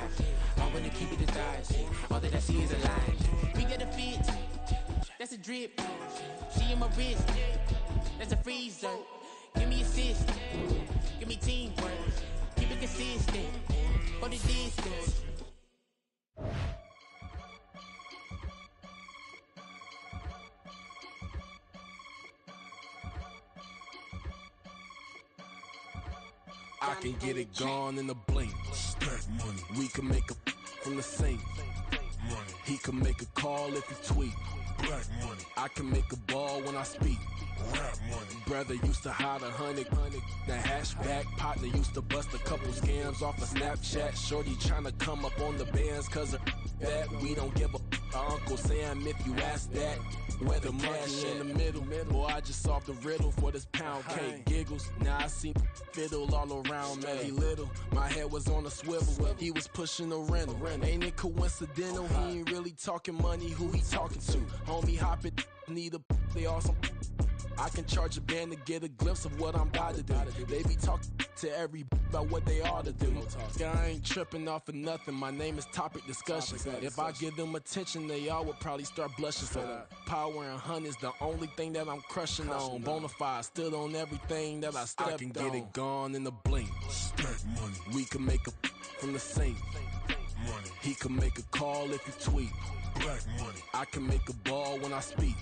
life. I wanna keep it a thighs. All that I see is a lie. We got a fit, that's a drip. She in my wrist, that's a freezer. Give me assist, give me teamwork. Keep it consistent for the distance. I can get it gone in a blink. Stack money. We can make a from the sink. Money. He can make a call if he tweet. Black money. I can make a ball when I speak. Rap money. Brother used to hide 100. The hashback partner used to bust a couple scams off of Snapchat. Shorty tryna come up on the bands cause of that. We don't give a Uncle Sam if you ask that. Where the cash in the middle. Boy, I just solved the riddle for this pound cake. Giggles, now I see fiddle all around me. He little, my head was on a swivel. He was pushing a rental. Ain't it coincidental? He ain't really talking money, who he talking to? Homie hopping, need a they awesome. I can charge a band to get a glimpse of what I'm about to do. They be talking to every about what they ought to do. I ain't tripping off of nothing. My name is topic discussion. If I give them attention, they all would probably start blushing. So power and hunt is the only thing that I'm crushing on. Bonafide, stood on everything that I stepped on. I can get it gone in a blink. Stack money. We can make a from the sink. Money. He can make a call if he tweet. Black money. I can make a ball when I speak.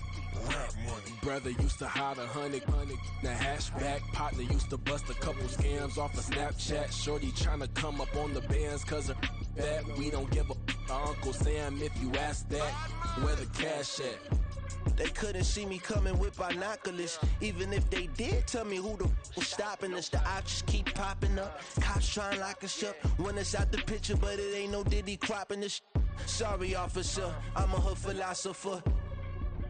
Rap money. Brother used to hide 100. The hashback partner used to bust a couple scams off of Snapchat. Shorty tryna come up on the bands cause of that. We don't give a Uncle Sam if you ask that. Where the cash at? They couldn't see me coming with binoculars. Even if they did, tell me who the was stopping us. The options keep popping up. Cops trying to lock us up. When it's out the picture, but it ain't no Diddy cropping this. Sorry, officer, I'm a hood philosopher.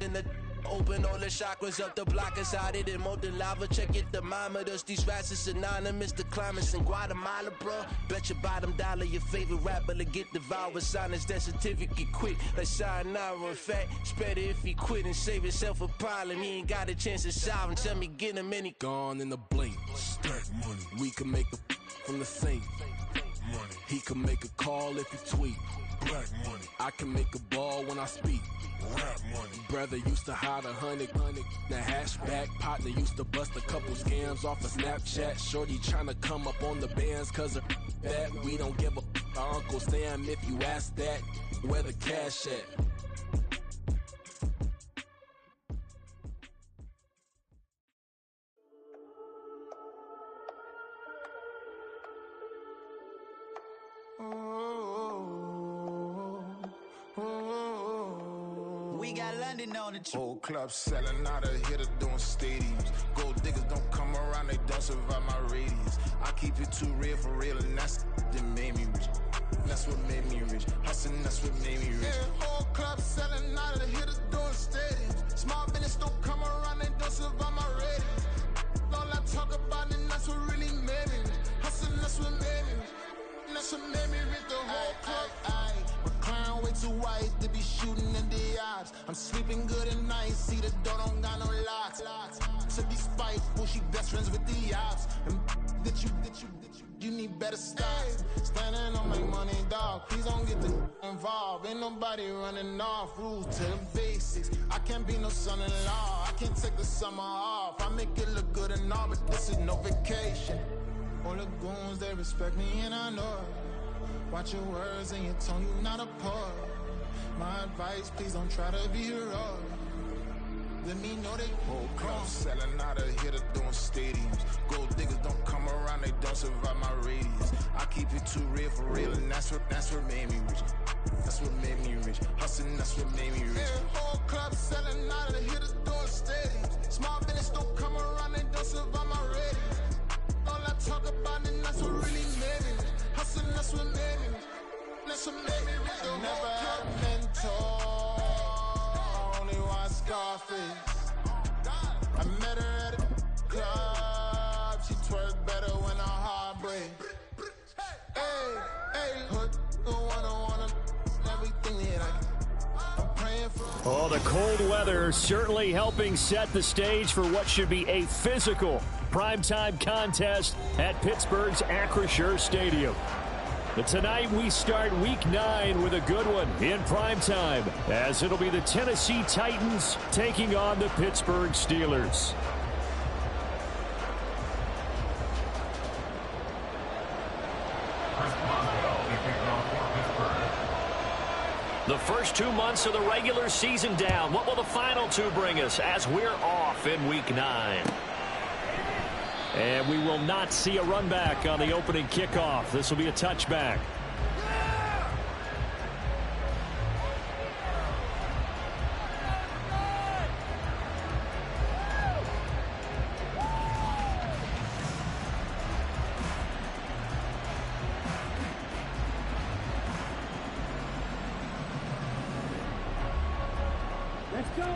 In the open all the chakras up, the block is out it and molten lava. Check your thermometers, these rats is synonymous to climates in Guatemala, bruh. Bet your bottom dollar your favorite rapper to get devoured. Sign his death certificate quick, like sayonara. In fact, it's better if he quit and save himself a problem. He ain't got a chance to solve and tell me get him any. Gone in a blink. Stack money. We can make a from the sink. Money. He can make a call if he tweet. Black money. I can make a ball when I speak. Rap money. Brother used to hide 100. The hashback partner used to bust a couple scams off of Snapchat. Shorty tryna come up on the bands cause of that. We don't give a Uncle Sam if you ask that. Where the cash at? We got London on the Whole club selling out of hitter doing stadiums. Gold diggers don't come around, they don't survive my radius. I keep it too real for real, and that's that made me rich. That's what made me rich. Hustling, that's what made me rich. Yeah, whole club selling out of hitters doing stadiums. Small business don't come around, they don't survive my radius. All I talk about, and that's what really made me rich. Hustling, that's what made me rich. And that's what made me rich. The whole club. Recline way too white to be shooting in the eyes. I'm sleeping good at night, see the door don't got no locks. To be spiteful, she best friends with the ops. And that you need better styles. Standing on my money, dog. Please don't get involved. Ain't nobody running off. Rules to the basics. I can't be no son-in-law. I can't take the summer off. I make it look good and all, but this is no vacation. All the goons, they respect me and I know it. Watch your words and your tone, you not a poet. My advice, please don't try to be heroic. Let me know they whole club selling out of hitter doing stadiums. Gold diggers don't come around, they don't survive my radius. I keep it too real for real, and that's what made me rich. That's what made me rich. Hustling, that's what made me rich. Yeah, whole club selling out of the hitters doing stadiums. Small business don't come around, they don't survive my radius. All I talk about, and that's what really made me rich. Hustling, that's what made me rich. That's what made me rich. I never had a mentor. I only watch Scarface. I met her at a club. She twerk better when her heart breaks. Hey, hood, wanna everything that I'm praying for. Oh, the cold weather certainly helping set the stage for what should be a physical primetime contest at Pittsburgh's Acrisure Stadium. But tonight we start Week 9 with a good one in prime time, as it'll be the Tennessee Titans taking on the Pittsburgh Steelers. The first 2 months of the regular season down. What will the final 2 bring us as we're off in Week 9? And we will not see a run back on the opening kickoff. This will be a touchback. Let's go.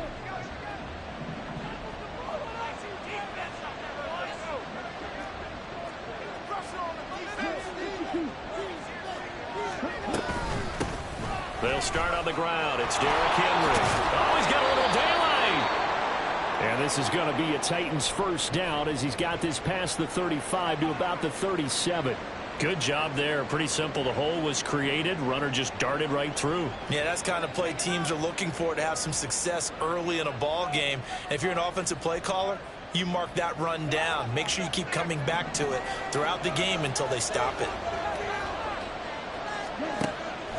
They'll start on the ground. It's Derrick Henry. Oh, he's got a little daylight. And this is going to be a Titans first down as he's got this past the 35 to about the 37. Good job there. Pretty simple. The hole was created. Runner just darted right through. Yeah, that's kind of play teams are looking for to have some success early in a ball game. And if you're an offensive play caller, you mark that run down. Make sure you keep coming back to it throughout the game until they stop it.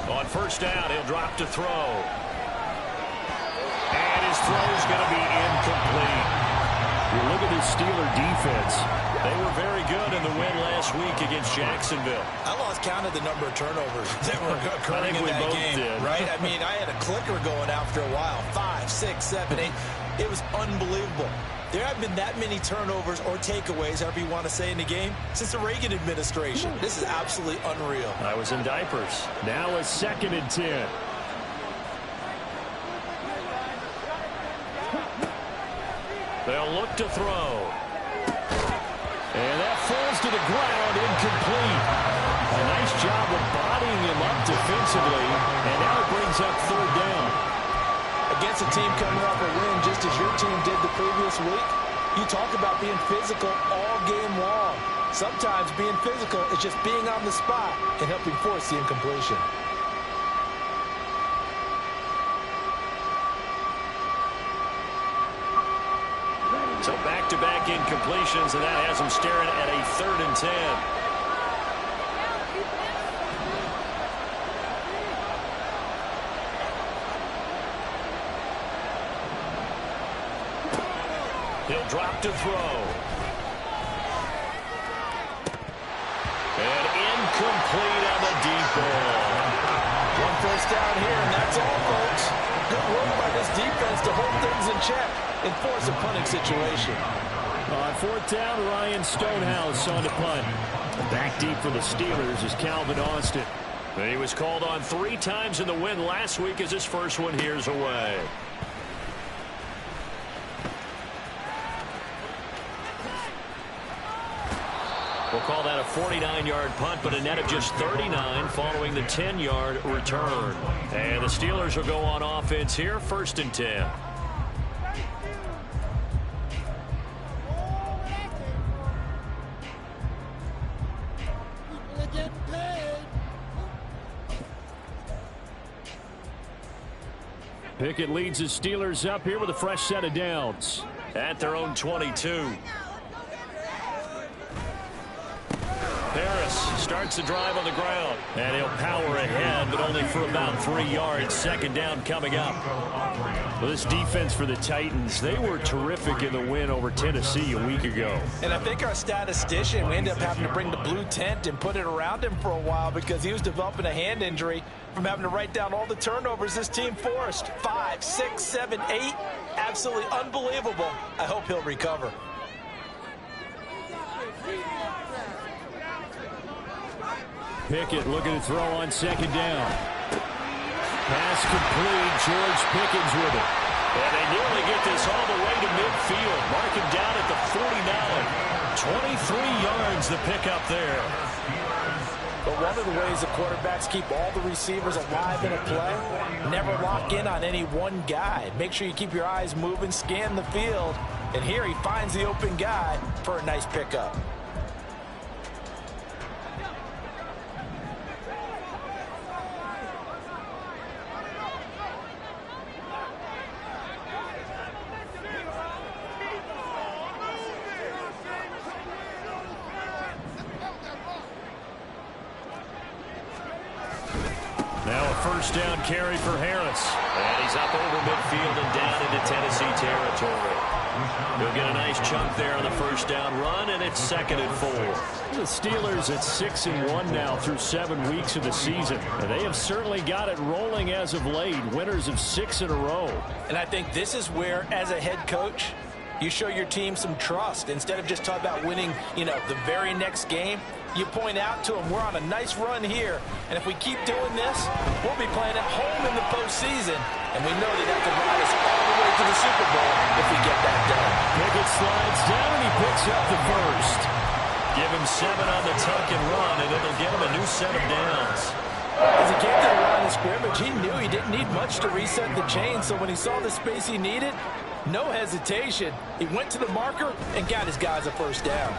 On first down, he'll drop to throw. And his throw's going to be incomplete. You look at this Steeler defense. They were very good in the win last week against Jacksonville. I lost count of the number of turnovers that were occurring in that game. Right? I mean, I had a clicker going after a while. 5, 6, 7, 8. It was unbelievable. There haven't been that many turnovers or takeaways, however you want to say, in the game since the Reagan administration. This is absolutely unreal. I was in diapers. Now a 2nd and 10. They'll look to throw. And that falls to the ground, incomplete. A nice job of bodying him up defensively. And now it brings up 3rd down. Against a team coming off a win just as your team did the previous week, you talk about being physical all game long. Sometimes being physical is just being on the spot and helping force the incompletion. So back-to-back incompletions, and that has them staring at a 3rd and 10. He'll drop to throw. And incomplete on the deep ball. 1 first down here, and that's all, folks. Good work by this defense to hold things in check and force a punting situation. On 4th down, Ryan Stonehouse on the punt. Back deep for the Steelers is Calvin Austin. He was called on 3 times in the win last week as his first one here's away. We'll call that a 49-yard punt, but a net of just 39 following the 10-yard return. And the Steelers will go on offense here, 1st and 10. Pickett leads the Steelers up here with a fresh set of downs at their own 22. Harris starts the drive on the ground, and he'll power ahead, but only for about 3 yards. 2nd down coming up. Well, this defense for the Titans, they were terrific in the win over Tennessee a week ago. And I think our statistician, we ended up having to bring the blue tent and put it around him for a while because he was developing a hand injury from having to write down all the turnovers this team forced. 5, 6, 7, 8. Absolutely unbelievable. I hope he'll recover. Pickett looking to throw on 2nd down. Pass complete. George Pickens with it. And they nearly get this all the way to midfield. Mark him down at the 49. 23 yards the pickup there. But one of the ways the quarterbacks keep all the receivers alive in a play, never lock in on any one guy. Make sure you keep your eyes moving, scan the field. And here he finds the open guy for a nice pickup. Now a first down carry for Harris. And he's up over midfield and down into Tennessee territory. He'll get a nice chunk there on the first down run, and it's 2nd and 4. The Steelers at 6-1 now through 7 weeks of the season. And they have certainly got it rolling as of late, winners of 6 in a row. And I think this is where, as a head coach, you show your team some trust. Instead of just talking about winning, the very next game, you point out to them, we're on a nice run here, and if we keep doing this, we'll be playing at home in the postseason, and we know that could ride us all the way to the Super Bowl if we get that done. Pickett slides down, and he picks up the first. Give him 7 on the tuck and run, and it'll get him a new set of downs. As he came to the line of scrimmage, he knew he didn't need much to reset the chain, so when he saw the space he needed, no hesitation. He went to the marker and got his guys a first down.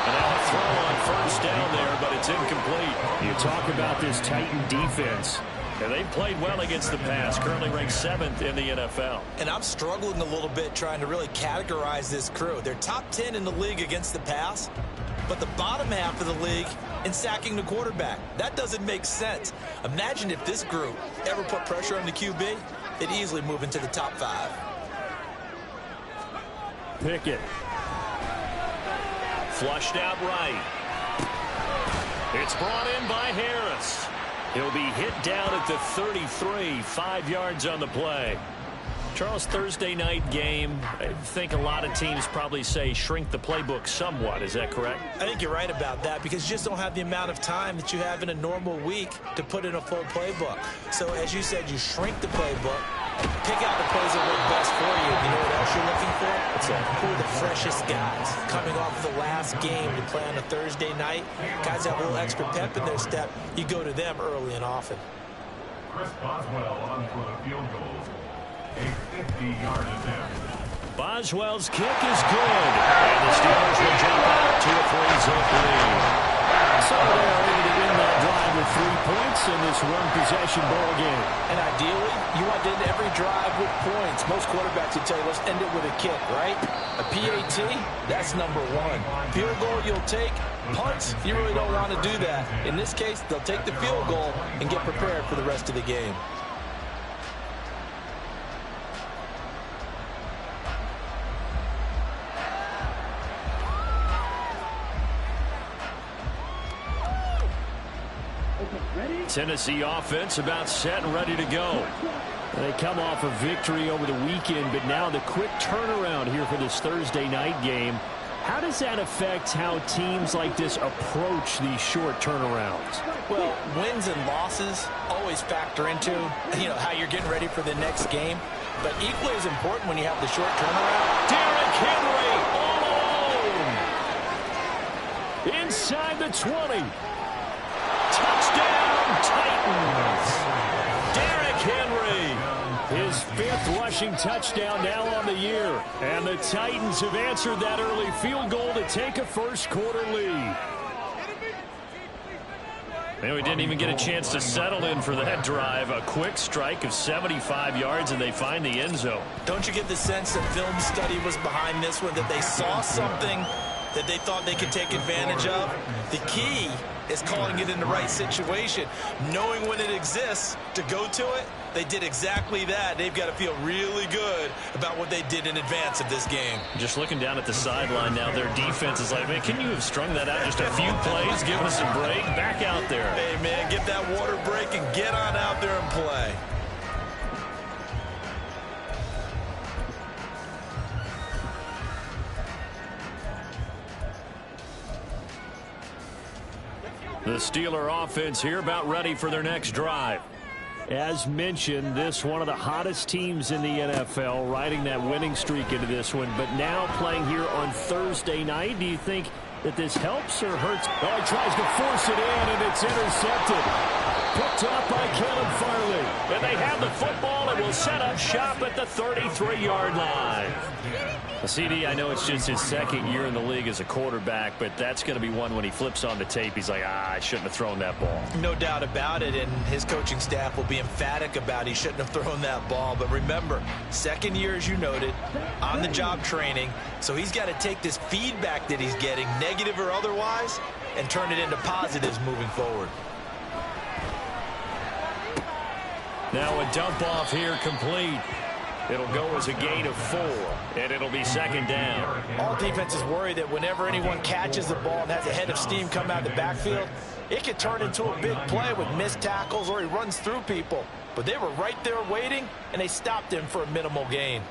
And now a throw on first down there, but it's incomplete. You talk about this Titan defense. And they've played well against the pass, currently ranked 7th in the NFL. And I'm struggling a little bit trying to really categorize this crew. They're top 10 in the league against the pass, but the bottom half of the league in sacking the quarterback. That doesn't make sense. Imagine if this group ever put pressure on the QB, they'd easily move into the top 5. Pickett. Flushed out right. It's brought in by Harris. He'll be hit down at the 33, 5 yards on the play. Charles, Thursday night game, I think a lot of teams probably say shrink the playbook somewhat. Is that correct? I think you're right about that because you just don't have the amount of time that you have in a normal week to put in a full playbook. So as you said, you shrink the playbook, pick out the plays that work best for you. You know what else you're looking for? Who are the freshest guys coming off the last game to play on a Thursday night? Guys that have a little extra pep in their step. You go to them early and often. Chris Boswell on for the field goal. A 50-yard attempt. Boswell's kick is good. And the Steelers will jump out to a 3-zip lead. So they're able to win that drive with 3 points in this one-possession ball game. And ideally, you want to end every drive with points. Most quarterbacks would tell you, let's end it with a kick, right? A PAT, that's number 1. Field goal you'll take. Punts, you really don't want to do that. In this case, they'll take the field goal and get prepared for the rest of the game. Tennessee offense about set and ready to go. They come off a victory over the weekend, but now the quick turnaround here for this Thursday night game. How does that affect how teams like this approach these short turnarounds? Well, wins and losses always factor into, how you're getting ready for the next game. But equally as important when you have the short turnaround. Derrick Henry all alone. Inside the 20. Touchdown, Titans. Derrick Henry, his 5th rushing touchdown now on the year. And the Titans have answered that early field goal to take a first-quarter lead. And we didn't even get a chance to settle in for that drive. A quick strike of 75 yards, and they find the end zone. Don't you get the sense that film study was behind this one, that they saw something that they thought they could take advantage of? The key is calling it in the right situation, knowing when it exists to go to it. They did exactly that. They've got to feel really good about what they did in advance of this game. Just looking down at the sideline now, their defense is like, man, can you have strung that out just a few plays, give us a break, back out there. Hey, man, get that water break and get on out there and play. The Steeler offense here about ready for their next drive. As mentioned, this one of the hottest teams in the NFL, riding that winning streak into this one, but now playing here on Thursday night. Do you think that this helps or hurts? Oh, he tries to force it in, and it's intercepted. Picked up by Caleb Farley. And they have the football and will set up shop at the 33-yard line. CD, I know it's just his second year in the league as a quarterback, but that's going to be one when he flips on the tape, he's like, I shouldn't have thrown that ball. No doubt about it, and his coaching staff will be emphatic about he shouldn't have thrown that ball. But remember, second year, as you noted, on-the-job training, so he's got to take this feedback that he's getting, negative or otherwise, and turn it into positives moving forward. Now a dump off here complete. It'll go as a gain of 4, and it'll be second down. All defenses worry that whenever anyone catches the ball and has a head of steam come out of the backfield, it could turn into a big play with missed tackles or he runs through people. But they were right there waiting, and they stopped him for a minimal gain.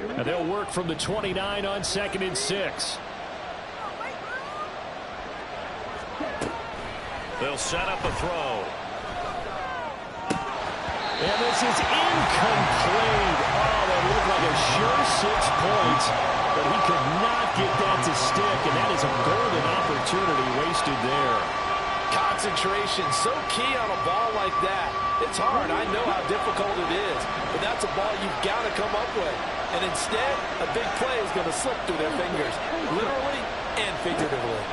And they'll work from the 29 on 2nd and 6. They'll set up a throw. And this is incomplete. Oh, that looked like a sure 6 points, but he could not get that to stick, and that is a golden opportunity wasted there. Concentration, so key on a ball like that. It's hard. I know how difficult it is, but that's a ball you've got to come up with. And instead, a big play is going to slip through their fingers, literally and figuratively.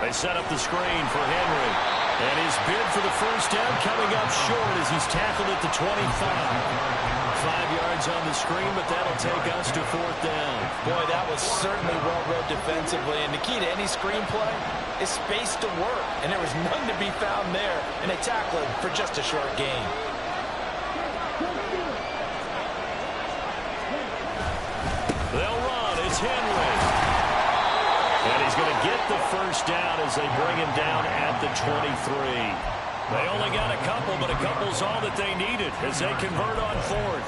They set up the screen for Henry. And his bid for the first down coming up short as he's tackled at the 25. 5 yards on the screen, but that'll take us to 4th down. Boy, that was certainly well read defensively. And the key to any screenplay is space to work. And there was none to be found there. And they tackle him for just a short gain. They'll run. It's Henry. And he's going to get the first down as they bring him down at the 23. They only got a couple, but a couple's all that they needed as they convert on 4th.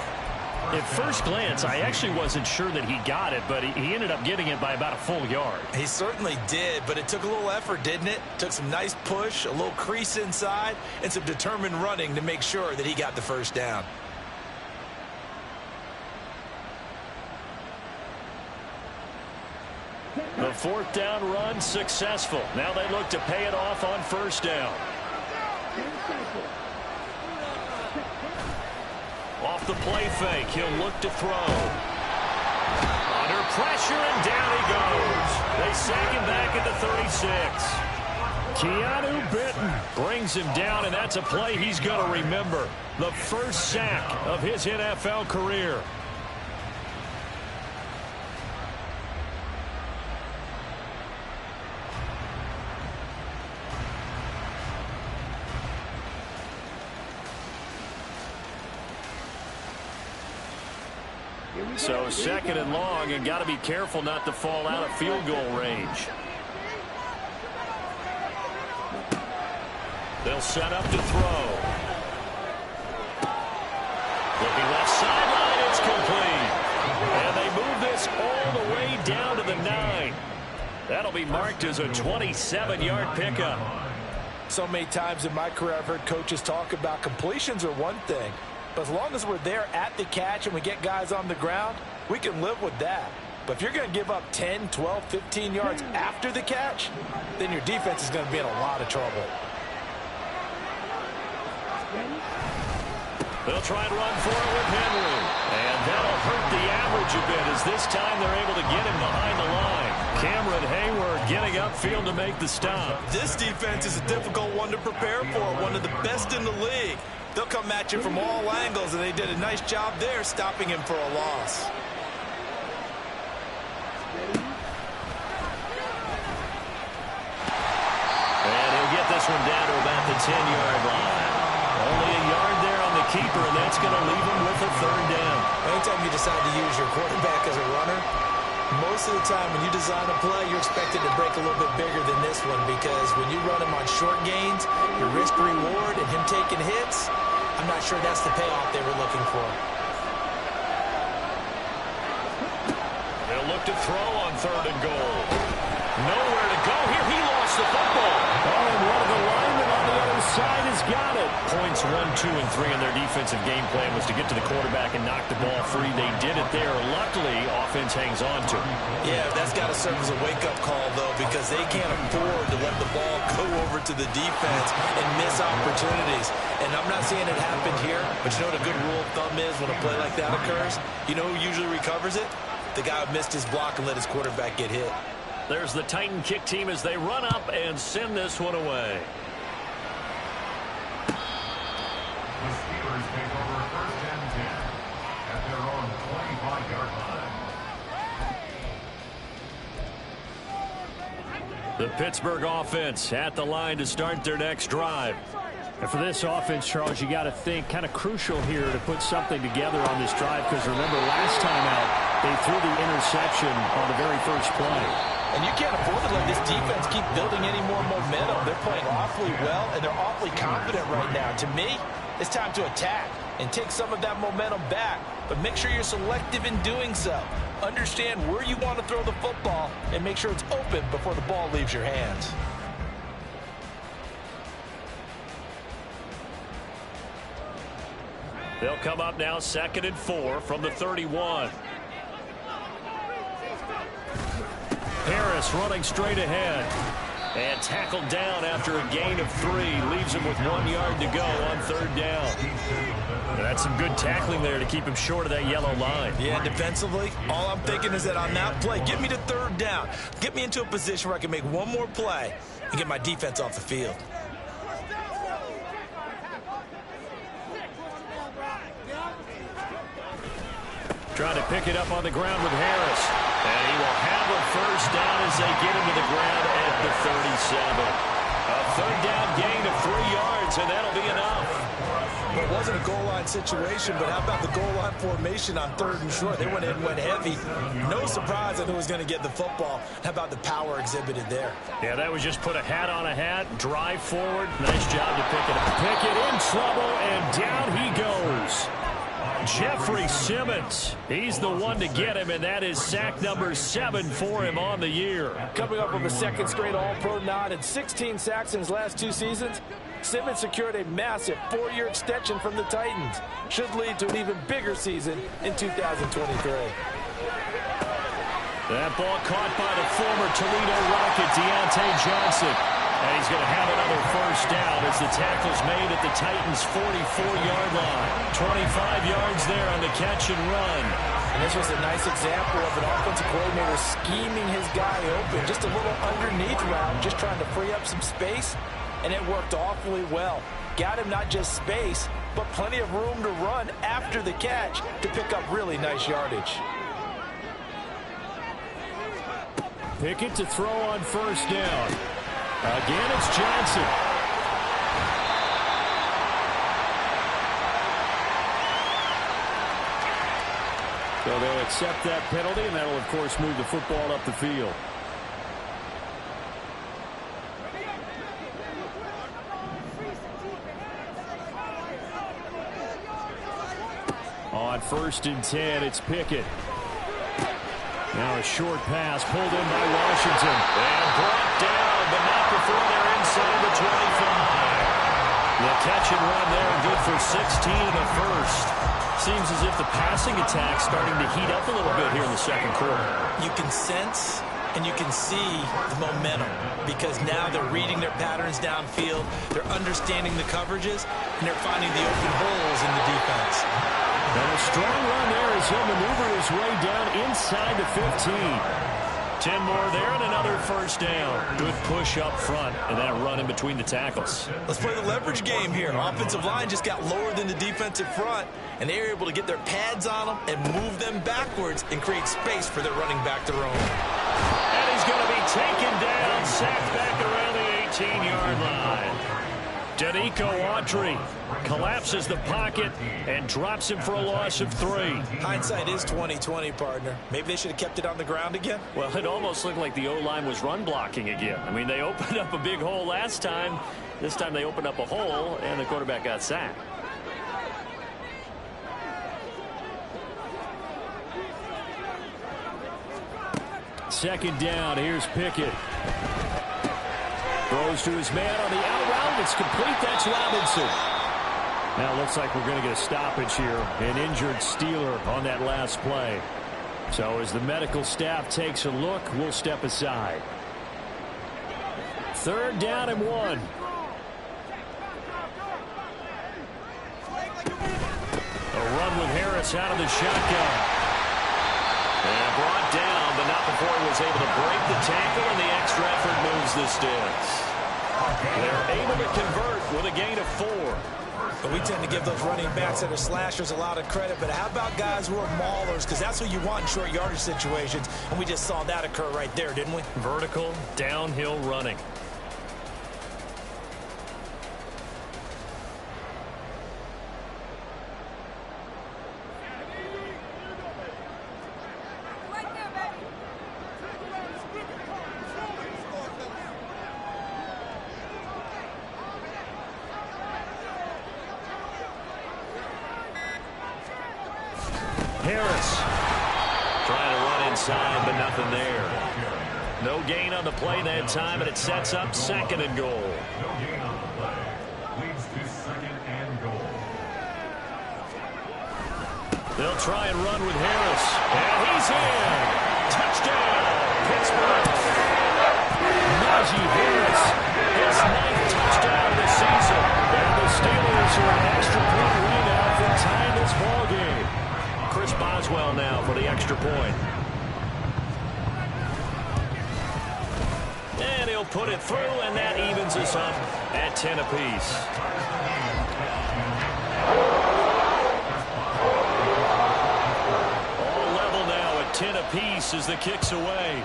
At first glance, I actually wasn't sure that he got it, but he ended up getting it by about a full yard. He certainly did, but it took a little effort, didn't it? Took some nice push, a little crease inside, and some determined running to make sure that he got the first down. The 4th down run successful. Now they look to pay it off on 1st down. Off the play fake, he'll look to throw. Under pressure, and down he goes. They sack him back at the 36. Keanu Benton brings him down, and that's a play he's going to remember. The first sack of his NFL career. So 2nd and long, and got to be careful not to fall out of field goal range. They'll set up to throw. Looking left sideline, it's complete. And they move this all the way down to the 9. That'll be marked as a 27-yard pickup. So many times in my career I've heard coaches talk about completions are one thing. But as long as we're there at the catch and we get guys on the ground, we can live with that. But if you're going to give up 10, 12, 15 yards after the catch, then your defense is going to be in a lot of trouble. They'll try and run for it with Henry. And that'll hurt the average a bit as this time they're able to get him behind the line. Cameron Hayward getting upfield to make the stop. This defense is a difficult one to prepare for, one of the best in the league. They'll come at you from all angles, and they did a nice job there stopping him for a loss. And he'll get this one down to about the 10-yard line. Only a yard there on the keeper, and that's going to leave him with a 3rd down. Anytime you decide to use your quarterback as a runner, most of the time when you design a play, you're expected to break a little bit bigger than this one, because when you run him on short gains, your risk-reward and him taking hits, I'm not sure that's the payoff they were looking for. They'll look to throw on 3rd and goal. Nowhere to go here. He lost the football. Oh, and one of the linemen on the other side has got it. points 1, 2, and 3 in their defensive game plan was to get to the quarterback and knock the ball free. They did it there. Luckily, offense hangs on to it. Yeah, that's got to serve as a wake-up call, though, because they can't afford to let the ball go over to the defense and miss opportunities. And I'm not saying it happened here, but you know what a good rule of thumb is when a play like that occurs? You know who usually recovers it? The guy who missed his block and let his quarterback get hit. There's the Titan kick team as they run up and send this one away. The Steelers take over 1st and 10 at their own 25-yard line. The Pittsburgh offense at the line to start their next drive. And for this offense, Charles, you got to think kind of crucial here to put something together on this drive, because remember last time out they threw the interception on the very first play. And you can't afford to let this defense keep building any more momentum. They're playing awfully well, and they're awfully confident right now. To me, it's time to attack and take some of that momentum back. But make sure you're selective in doing so. Understand where you want to throw the football and make sure it's open before the ball leaves your hands. They'll come up now 2nd and 4 from the 31. Harris running straight ahead. And tackled down after a gain of 3. Leaves him with 1 yard to go on 3rd down. And that's some good tackling there to keep him short of that yellow line. Yeah, defensively, all I'm thinking is that on that play, get me to 3rd down. Get me into a position where I can make one more play and get my defense off the field. Trying to pick it up on the ground with Harris. And he will have a 1st down as they get him to the ground at the 37. A 3rd down gain of 3 yards, and that'll be enough. Well, it wasn't a goal line situation, but how about the goal line formation on 3rd and short? They went in, went heavy. No surprise on who was going to get the football. How about the power exhibited there? Yeah, that was just put a hat on a hat, drive forward. Nice job to pick it up. Pickett in trouble, and down he goes. Jeffrey Simmons, he's the one to get him, and that is sack number 7 for him on the year. Coming up with a 2nd straight All-Pro nod and 16 sacks in his last 2 seasons, Simmons secured a massive 4-year extension from the Titans. Should lead to an even bigger season in 2023. That ball caught by the former Toledo Rocket, Deontay Johnson. And he's going to have another 1st down as the tackle's made at the Titans' 44-yard line. 25 yards there on the catch and run. And this was a nice example of an offensive coordinator scheming his guy open. Just a little underneath route, just trying to free up some space. And it worked awfully well. Got him not just space, but plenty of room to run after the catch to pick up really nice yardage. Pickett to throw on 1st down. Again, it's Johnson. So they'll accept that penalty, and that'll, of course, move the football up the field. On 1st and 10, it's Pickett. Now a short pass pulled in by Washington. And brought down, but not before they're inside the 25. The catch and run there, good for 16 in the 1st. Seems as if the passing attack's starting to heat up a little bit here in the 2nd quarter. You can sense and you can see the momentum because now they're reading their patterns downfield, they're understanding the coverages, and they're finding the open holes in the defense. And a strong run there as he'll maneuver his way down inside the 15. 10 more there and another 1st down. Good push up front and that run in between the tackles. Let's play the leverage game here. Offensive line just got lower than the defensive front, and they were able to get their pads on them and move them backwards and create space for their running back to roam. And he's going to be taken down, sacked back around the 18-yard line. Danico Autry collapses the pocket and drops him for a loss of 3. Hindsight is 20/20, partner. Maybe they should have kept it on the ground again. Well, it almost looked like the O-line was run blocking again. I mean, they opened up a big hole last time. This time they opened up a hole, and the quarterback got sacked. Second down, here's Pickett. Throws to his man on the out route. It's complete. That's Robinson. Now it looks like we're going to get a stoppage here. An injured Steeler on that last play. So as the medical staff takes a look, we'll step aside. 3rd down and 1. A run with Harris out of the shotgun. And brought down, but not before he was able to break the tackle, and the extra effort moves the sticks. They're able to convert with a gain of 4. But we tend to give those running backs that are slashers a lot of credit. But how about guys who are maulers? Because that's what you want in short yardage situations. And we just saw that occur right there, didn't we? Vertical, downhill running. Harris trying to run inside, but nothing there. No gain on the play that time, and it sets up 2nd and goal. No gain on the play. Leads to 2nd and goal. They'll try and run with Harris. And he's in. Touchdown, Pittsburgh. Najee Harris, his 9th touchdown of the season. And the Steelers are an extra point away now from tying this ball game. Chris Boswell now for the extra point. And he'll put it through, and that evens us up at 10 apiece. All level now at 10 apiece as the kick's away.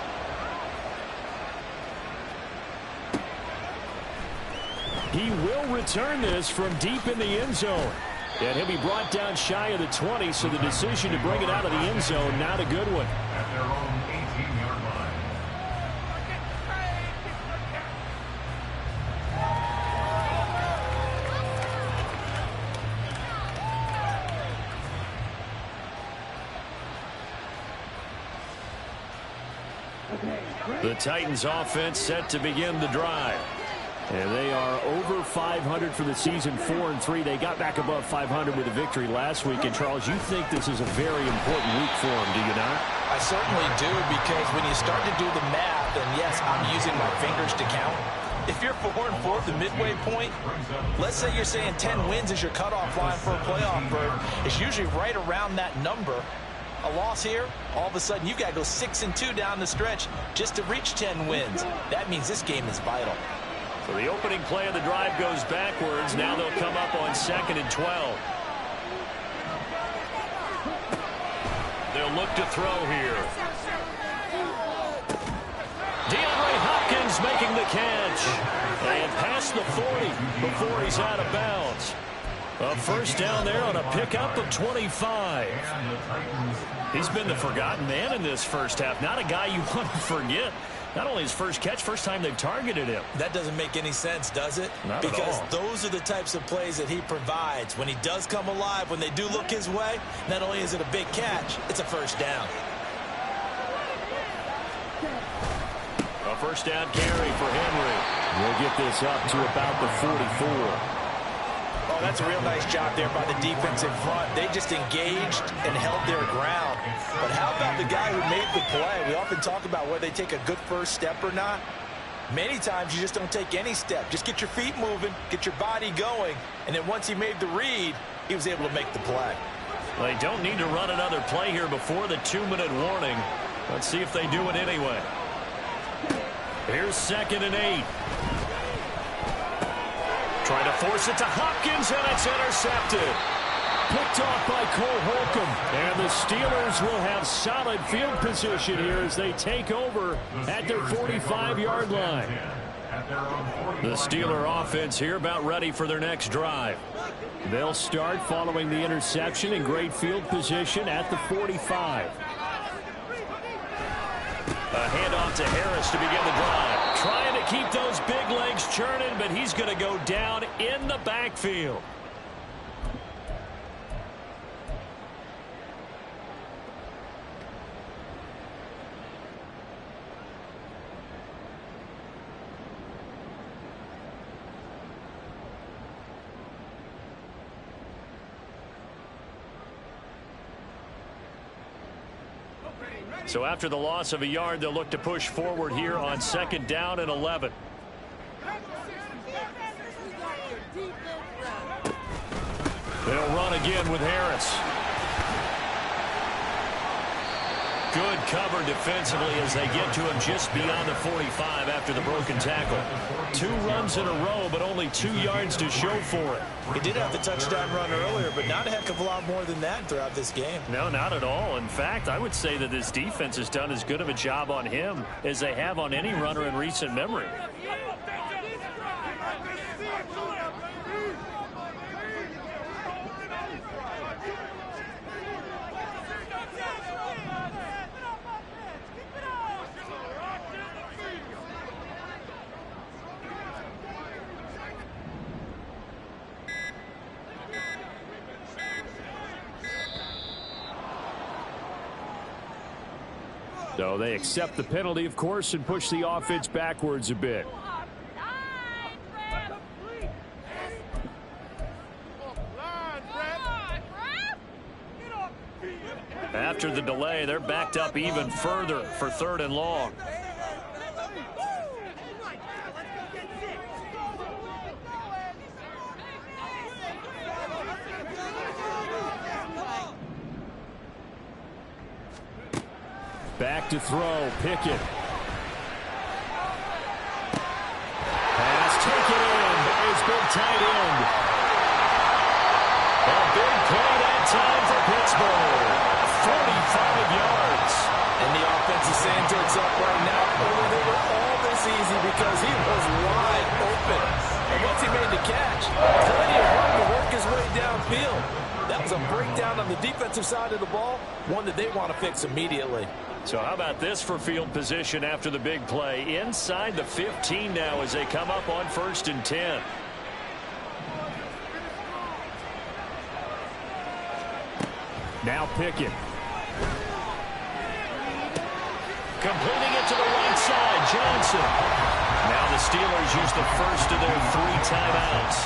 He will return this from deep in the end zone. And he'll be brought down shy of the 20, so the decision to bring it out of the end zone, not a good one. At their own 18-yard line. The Titans offense set to begin the drive. And they are over 500 for the season, 4-3. They got back above 500 with a victory last week. And, Charles, you think this is a very important week for them, do you not? I certainly do, because when you start to do the math, and yes, I'm using my fingers to count. If you're 4-4 at the midway point, let's say you're saying 10 wins is your cutoff line for a playoff berth. It's usually right around that number. A loss here, all of a sudden you've got to go 6-2 down the stretch just to reach 10 wins. That means this game is vital. So the opening play of the drive goes backwards. Now they'll come up on 2nd and 12. They'll look to throw here. DeAndre Hopkins making the catch. And past the 40 before he's out of bounds. A first down there on a pickup of 25. He's been the forgotten man in this first half. Not a guy you want to forget. Not only his first catch, first time they've targeted him. That doesn't make any sense, does it? Not at all. Because those are the types of plays that he provides. When he does come alive, when they do look his way, not only is it a big catch, it's a first down. A first down carry for Henry. We'll get this up to about the 44. Oh, that's a real nice job there by the defensive front. They just engaged and held their ground. But how about the guy who made the play? We often talk about whether they take a good first step or not. Many times you just don't take any step. Just get your feet moving, get your body going, and then once he made the read, he was able to make the play. They don't need to run another play here before the 2-minute warning. Let's see if they do it anyway. Here's 2nd and 8. Trying to force it to Hopkins, and it's intercepted. Picked off by Cole Holcomb. And the Steelers will have solid field position here as they take over at their 45-yard line. The Steeler offense here about ready for their next drive. They'll start following the interception in great field position at the 45. A handoff to Harris to begin the drive. Trying to keep those big legs churning, but he's going to go down in the backfield. So after the loss of a yard, they'll look to push forward here on 2nd down and 11. They'll run again with Harris. Good cover defensively as they get to him just beyond the 45 after the broken tackle. 2 runs in a row, but only 2 yards to show for it. He did have the touchdown run earlier, but not a heck of a lot more than that throughout this game. No, not at all. In fact, I would say that this defense has done as good of a job on him as they have on any runner in recent memory. So they accept the penalty, of course, and push the offense backwards a bit. After the delay, they're backed up even further for 3rd and long. Back to throw, Pickett. Pass taken in by his big tight end. A big play that time for Pittsburgh. 45 yards. And the offense is saying to itself right now, oh, they were all this easy because he was wide open. And once he made the catch, plenty of room to work his way downfield. That was a breakdown on the defensive side of the ball, one that they want to fix immediately. So how about this for field position after the big play? Inside the 15 now as they come up on 1st and 10. Now Pickett. Completing it to the right side, Johnson. Now the Steelers use the first of their 3 timeouts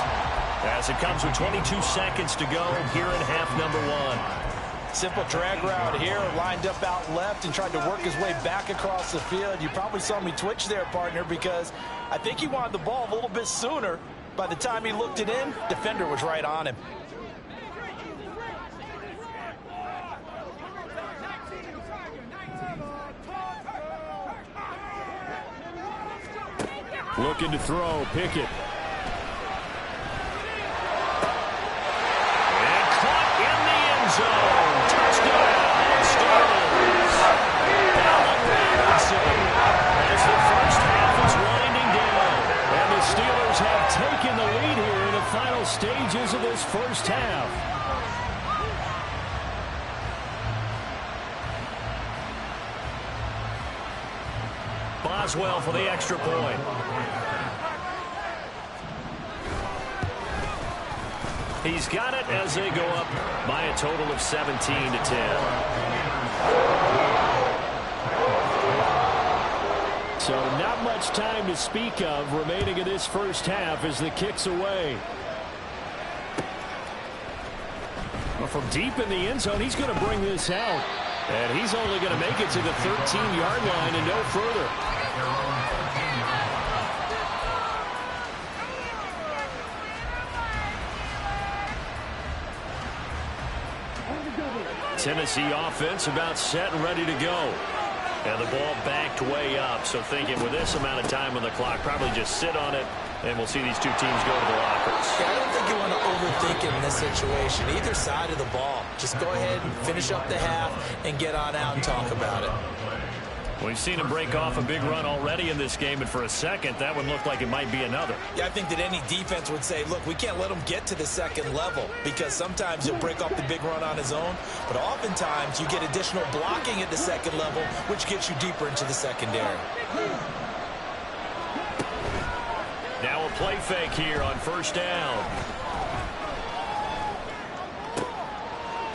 as it comes with 22 seconds to go here in half number 1. Simple drag route here, lined up out left and tried to work his way back across the field. You probably saw me twitch there, partner, because I think he wanted the ball a little bit sooner. By the time he looked it in, defender was right on him. Looking to throw, Pickett. And caught in the end zone. Touchdown, Steelers. Allen Robinson. As the first half is winding down. And the Steelers have taken the lead here in the final stages of this first half. Boswell for the extra point. He's got it as they go up by a total of 17-10. So not much time to speak of remaining in this first half as the kick's away. Well, from deep in the end zone, he's going to bring this out. And he's only going to make it to the 13-yard line and no further. Tennessee offense about set and ready to go. And the ball backed way up. So thinking with this amount of time on the clock, probably just sit on it, and we'll see these two teams go to the lockers. Yeah, I don't think you want to overthink it in this situation. Either side of the ball. Just go ahead and finish up the half and get on out and talk about it. We've seen him break off a big run already in this game, and for a second, that would look like it might be another. Yeah, I think that any defense would say, look, we can't let him get to the second level because sometimes he'll break off the big run on his own, but oftentimes you get additional blocking at the second level, which gets you deeper into the secondary. Now a play fake here on first down.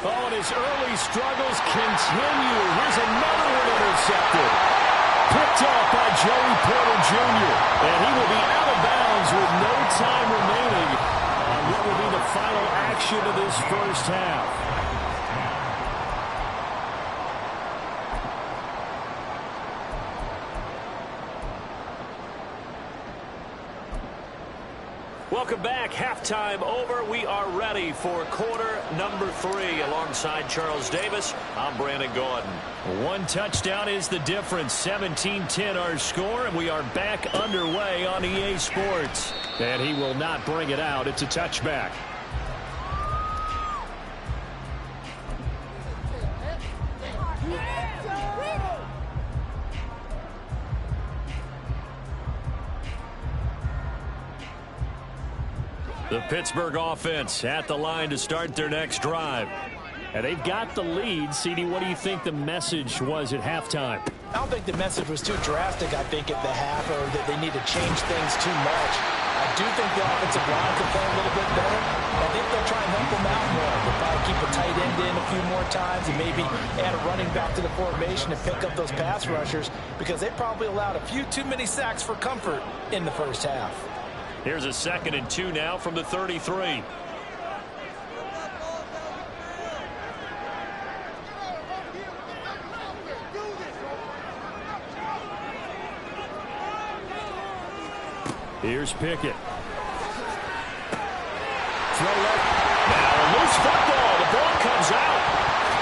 Oh, and his early struggles continue. Here's another one intercepted. Picked off by Joey Porter Jr. And he will be out of bounds with no time remaining on what will be the final action of this first half. Welcome back. Halftime over. We are ready for quarter number 3. Alongside Charles Davis, I'm Brandon Gaudin. One touchdown is the difference. 17-10 our score, and we are back underway on EA Sports. And he will not bring it out. It's a touchback. The Pittsburgh offense at the line to start their next drive. And they've got the lead. CD, what do you think the message was at halftime? I don't think the message was too drastic, I think, at the half, or that they need to change things too much. I do think the offensive line can play a little bit better. I think they'll try and help them out more. They'll probably keep a tight end in a few more times and maybe add a running back to the formation and pick up those pass rushers, because they probably allowed a few too many sacks for comfort in the first half. Here's a 2nd and 2 now from the 33. Here's Pickett. Throw up. Now a loose football. The ball comes out.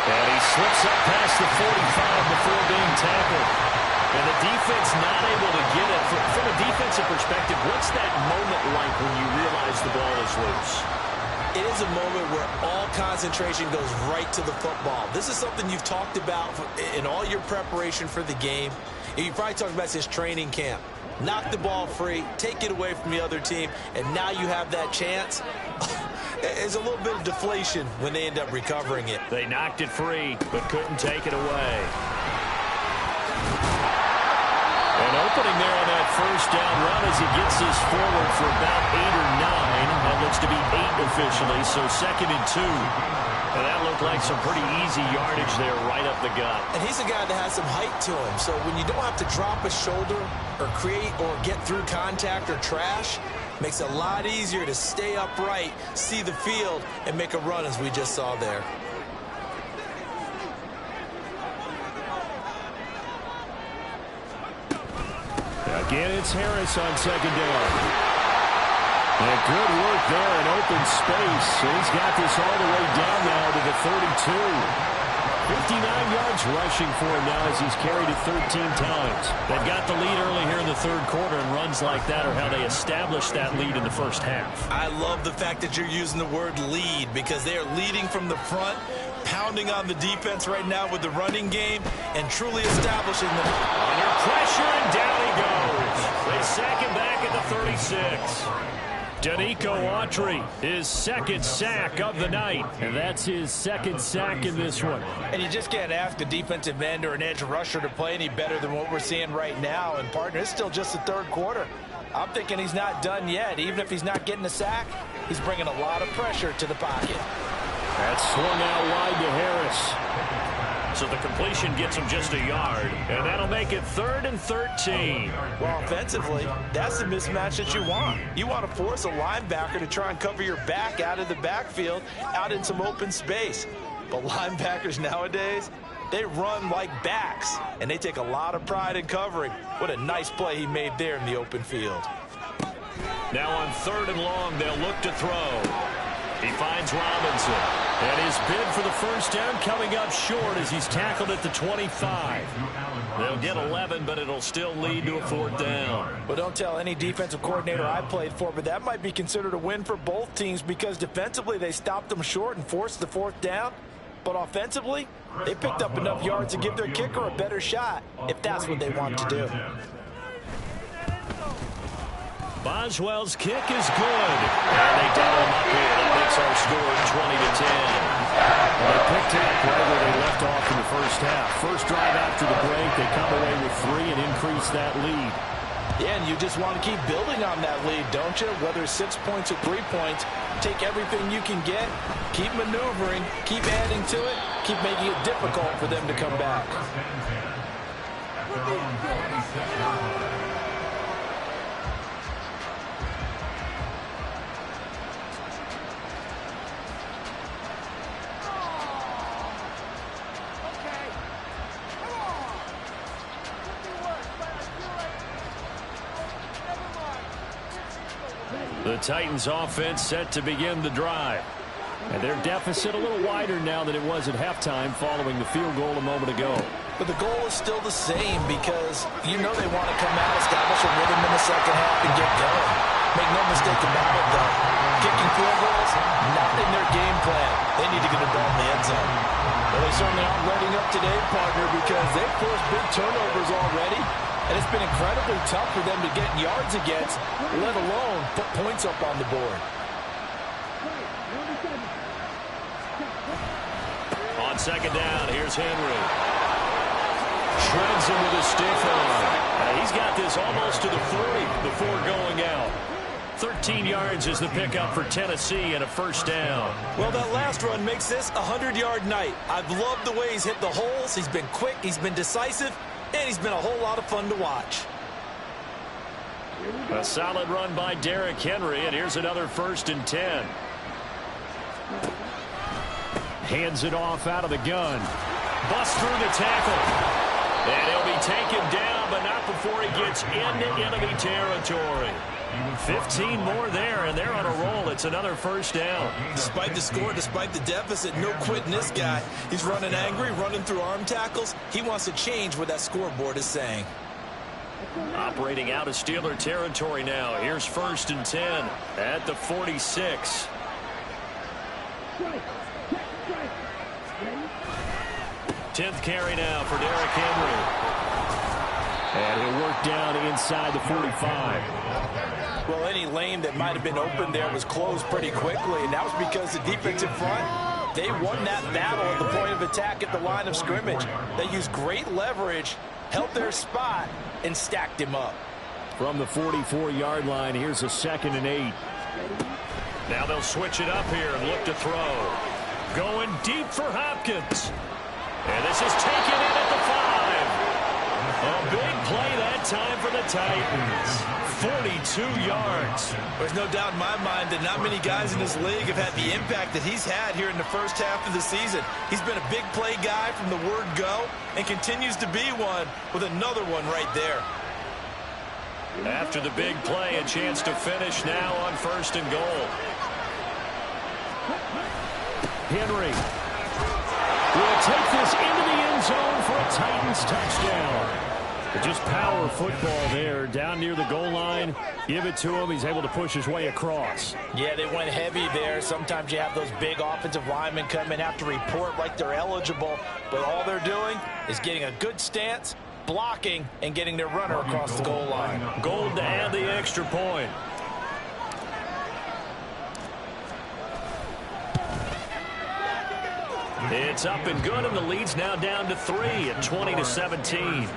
And he slips up past the 45 before being tackled. And the defense not able to get it. From a defensive perspective, what's that moment like when you realize the ball is loose? It is a moment where all concentration goes right to the football. This is something you've talked about in all your preparation for the game. And you probably talked about this training camp. Knock the ball free, take it away from the other team, and now you have that chance. There's a little bit of deflation when they end up recovering it. They knocked it free, but couldn't take it away. An opening there on that first down run as he gets this forward for about 8 or 9. That looks to be 8 officially, so 2nd and 2. And that looked like some pretty easy yardage there right up the gut. And he's a guy that has some height to him, so when you don't have to drop a shoulder or create or get through contact or trash, makes it a lot easier to stay upright, see the field, and make a run as we just saw there. Again, it's Harris on 2nd down. And good work there in open space. And he's got this all the way down now to the 32. 59 yards rushing for him now as he's carried it 13 times. They've got the lead early here in the 3rd quarter, and runs like that are how they established that lead in the first half. I love the fact that you're using the word lead, because they are leading from the front, pounding on the defense right now with the running game, and truly establishing them. Under pressure, and down he goes. They sack him back at the 36. Danico Autry, his 2nd sack of the night. And that's his 2nd sack in this one. And you just can't ask a defensive end or an edge rusher to play any better than what we're seeing right now. And, partner, it's still just the 3rd quarter. I'm thinking he's not done yet. Even if he's not getting a sack, he's bringing a lot of pressure to the pocket. That's swung out wide to Harris. So the completion gets him just a yard, and that'll make it 3rd and 13. Well, offensively, that's the mismatch that you want. You want to force a linebacker to try and cover your back out of the backfield, out in some open space. But linebackers nowadays, they run like backs, and they take a lot of pride in covering. What a nice play he made there in the open field. Now on 3rd and long, they'll look to throw. He finds Robinson. And his bid for the first down coming up short as he's tackled at the 25. They'll get 11, but it'll still lead to a 4th down. Well, don't tell any defensive coordinator I played for, but that might be considered a win for both teams, because defensively they stopped them short and forced the 4th down. But offensively, they picked up enough yards to give their kicker a better shot, if that's what they want to do. Boswell's kick is good. And they dial him up here. That makes our score 20-10. They picked it up right where they left off in the first half. First drive after the break, they come away with 3 and increase that lead. Yeah, and you just want to keep building on that lead, don't you? Whether it's 6 points or 3 points, take everything you can get, keep maneuvering, keep adding to it, keep making it difficult for them to come back. The Titans offense set to begin the drive. And their deficit a little wider now than it was at halftime following the field goal a moment ago. But the goal is still the same because you know they want to come out, establish a rhythm in the second half, and get going. Make no mistake about it, though. Kicking field goals, not in their game plan. They need to get the ball in the end zone. Well, they certainly aren't letting up today, partner, because they've forced big turnovers already. And it's been incredibly tough for them to get yards against, let alone put points up on the board. On second down, here's Henry. Shreds him with a stiff arm. He's got this almost to the 40 before going out. 13 yards is the pickup for Tennessee and a first down. Well, that last run makes this a 100-yard night. I've loved the way he's hit the holes. He's been quick, he's been decisive, and he's been a whole lot of fun to watch. A solid run by Derrick Henry, and here's another 1st and 10. Hands it off out of the gun. Busts through the tackle. And he'll be taken down, but not before he gets into enemy territory. 15 more there, and they're on a roll. It's another first down. Despite the score, despite the deficit, no quitting this guy. He's running angry, running through arm tackles. He wants to change what that scoreboard is saying. Operating out of Steeler territory now. Here's 1st and 10 at the 46. 10th carry now for Derrick Henry. And he'll work down inside the 45. Well, any lane that might have been open there was closed pretty quickly, and that was because the defensive front, they won that battle at the point of attack at the line of scrimmage. They used great leverage, held their spot, and stacked him up. From the 44-yard line, here's a 2nd and 8. Now they'll switch it up here and look to throw. Going deep for Hopkins. And this is taken in at the 5. A big play that time for the Titans. 42 yards. There's no doubt in my mind that not many guys in this league have had the impact that he's had here in the first half of the season. He's been a big play guy from the word go and continues to be one with another one right there. After the big play, a chance to finish now on 1st and goal. Henry will take this into the end zone for a Titans touchdown. But just power football there down near the goal line. Give it to him. He's able to push his way across. Yeah, they went heavy there. Sometimes you have those big offensive linemen come in, have to report like they're eligible. But all they're doing is getting a good stance, blocking, and getting their runner across the goal line. Gold to add the extra point. It's up and good, and the lead's now down to 3 at 20-17.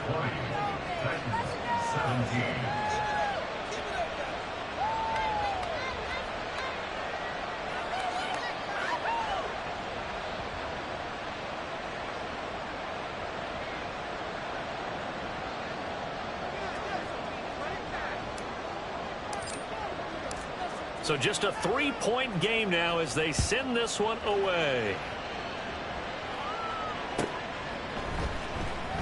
So just a 3-point game now as they send this one away.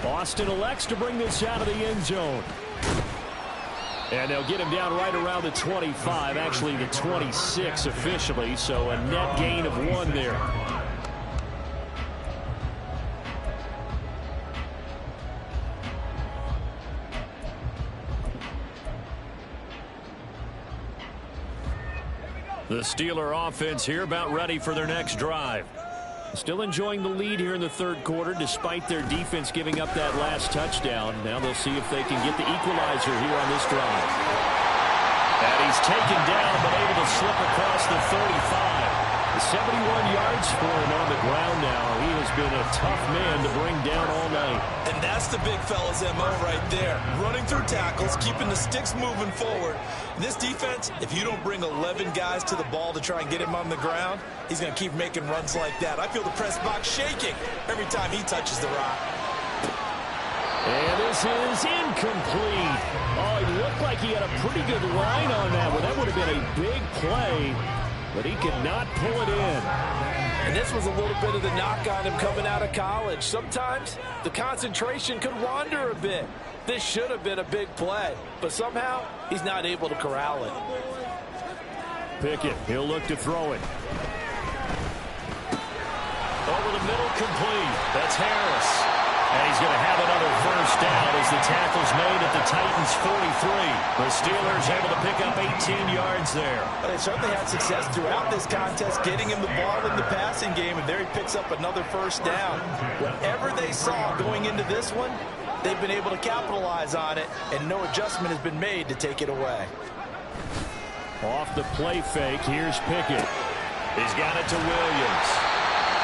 Boston elects to bring this out of the end zone. And they'll get him down right around the 25, actually the 26 officially, so a net gain of 1 there. The Steeler offense here about ready for their next drive. Still enjoying the lead here in the 3rd quarter despite their defense giving up that last touchdown. Now they'll see if they can get the equalizer here on this drive. And he's taken down but able to slip across the 35. 71 yards for him on the ground now. He has been a tough man to bring down all night. And that's the big fella's MO right there. Running through tackles, keeping the sticks moving forward. This defense, if you don't bring 11 guys to the ball to try and get him on the ground, he's going to keep making runs like that. I feel the press box shaking every time he touches the rock. And this is incomplete. Oh, he looked like he had a pretty good line on that one. That would have been a big play, but he could not pull it in. And this was a little bit of the knock on him coming out of college. Sometimes the concentration could wander a bit. This should have been a big play, but somehow he's not able to corral it. Pickett, he'll look to throw it. Over the middle, complete. That's Harris. And he's going to have another first down as the tackle's made at the Titans' 43. The Steelers able to pick up 18 yards there. Well, they certainly had success throughout this contest, getting him the ball in the passing game, and there he picks up another first down. Whatever they saw going into this one, they've been able to capitalize on it, and no adjustment has been made to take it away. Off the play fake, here's Pickett. He's got it to Williams.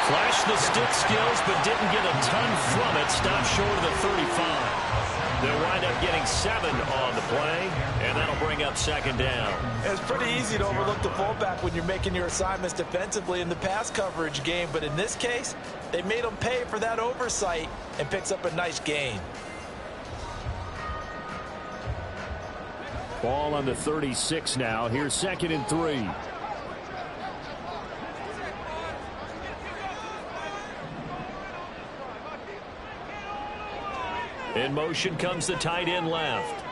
Flashed the stick skills, but didn't get a ton from it. Stopped short of the 35. They'll wind up getting 7 on the play, and that'll bring up second down. It's pretty easy to overlook the fullback when you're making your assignments defensively in the pass coverage game, but in this case, they made him pay for that oversight and picks up a nice gain. Ball on the 36 now. Here's 2nd and 3. In motion comes the tight end left.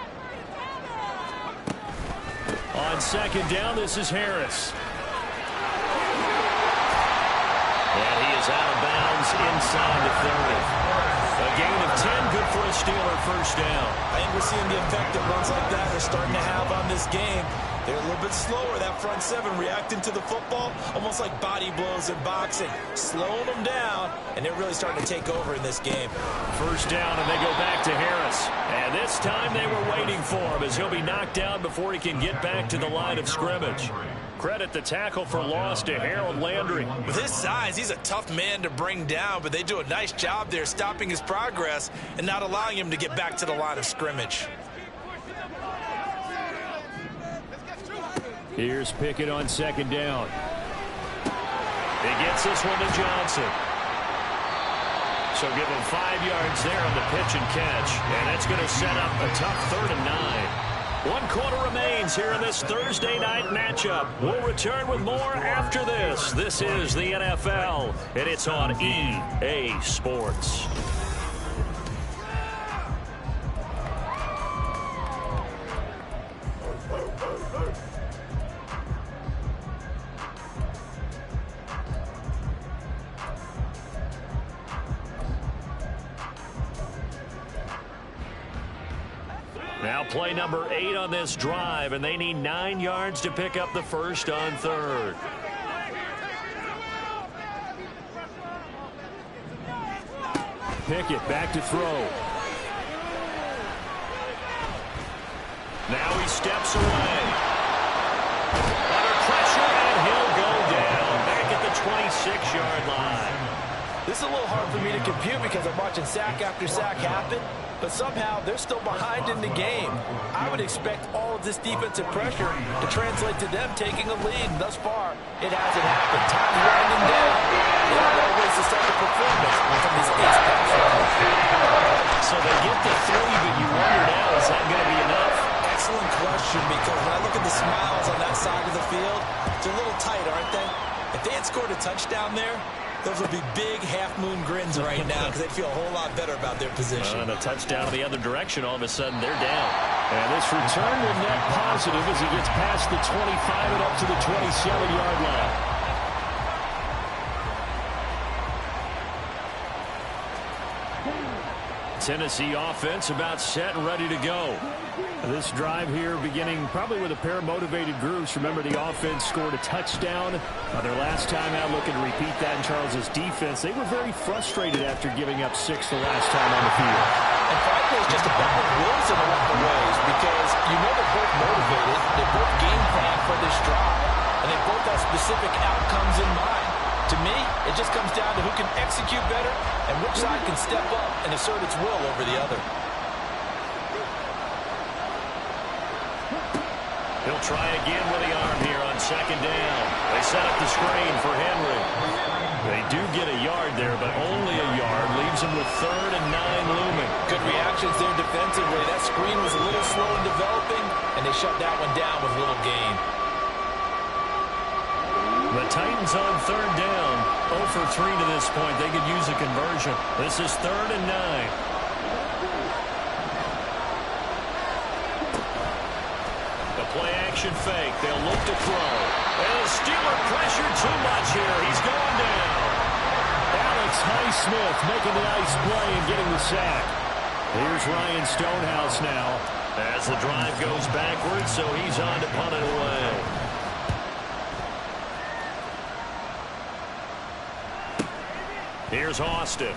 On 2nd down, this is Harris. And he is out of bounds inside the 30. A gain of 10, good for a Steeler first down. I think we're seeing the effect that runs like that are starting to have on this game. They're a little bit slower, that front 7, reacting to the football, almost like body blows in boxing, slowing them down, and they're really starting to take over in this game. First down, and they go back to Harris. And this time they were waiting for him as he'll be knocked down before he can get back to the line of scrimmage. Credit the tackle for loss to Harold Landry. With his size, he's a tough man to bring down, but they do a nice job there stopping his progress and not allowing him to get back to the line of scrimmage. Here's Pickett on 2nd down. He gets this one to Johnson. So give him 5 yards there on the pitch and catch. And that's going to set up a tough 3rd and 9. 1 quarter remains here in this Thursday night matchup. We'll return with more after this. This is the NFL, and it's on EA Sports. Now play number 8 on this drive, and they need 9 yards to pick up the first on 3rd. Pickett back to throw. Now he steps away. Under pressure, and he'll go down back at the 26-yard line. This is a little hard for me to compute because I'm watching sack after sack happen, but somehow they're still behind in the game. I would expect all of this defensive pressure to translate to them taking a lead. Thus far, it hasn't happened. Time's winding down. They have no ways to start the performance from these ace pass runners. So they get the 3, but you wonder now, is that going to be enough? Excellent question, because when I look at the smiles on that side of the field, they're a little tight, aren't they? If they had scored a touchdown there, those would be big half-moon grins right now because they'd feel a whole lot better about their position. And a touchdown in the other direction, all of a sudden they're down. And this return will net positive as he gets past the 25 and up to the 27-yard line. Tennessee offense about set and ready to go. This drive here beginning probably with a pair of motivated groups. Remember, the offense scored a touchdown their last time out. Looking to repeat that in Charles's defense. They were very frustrated after giving up 6 the last time on the field. And frankly, it's just a battle of wills in a lot of ways because you know they're both motivated. They both game plan for this drive, and they both have specific outcomes in mind. To me, it just comes down to who can execute better and which side can step up and assert its will over the other. He'll try again with the arm here on 2nd down. They set up the screen for Henry. They do get a yard there, but only a yard. Leaves him with 3rd and 9 looming. Good reactions there defensively. That screen was a little slow in developing, and they shut that one down with little gain. The Titans on 3rd down. 0 for 3 to this point. They could use a conversion. This is 3rd and 9. Play play-action fake. They'll look to throw. And the Steeler pressure too much here. He's going down. Alex Highsmith making a nice play and getting the sack. Here's Ryan Stonehouse now as the drive goes backwards, so he's on to punt it away. Here's Austin.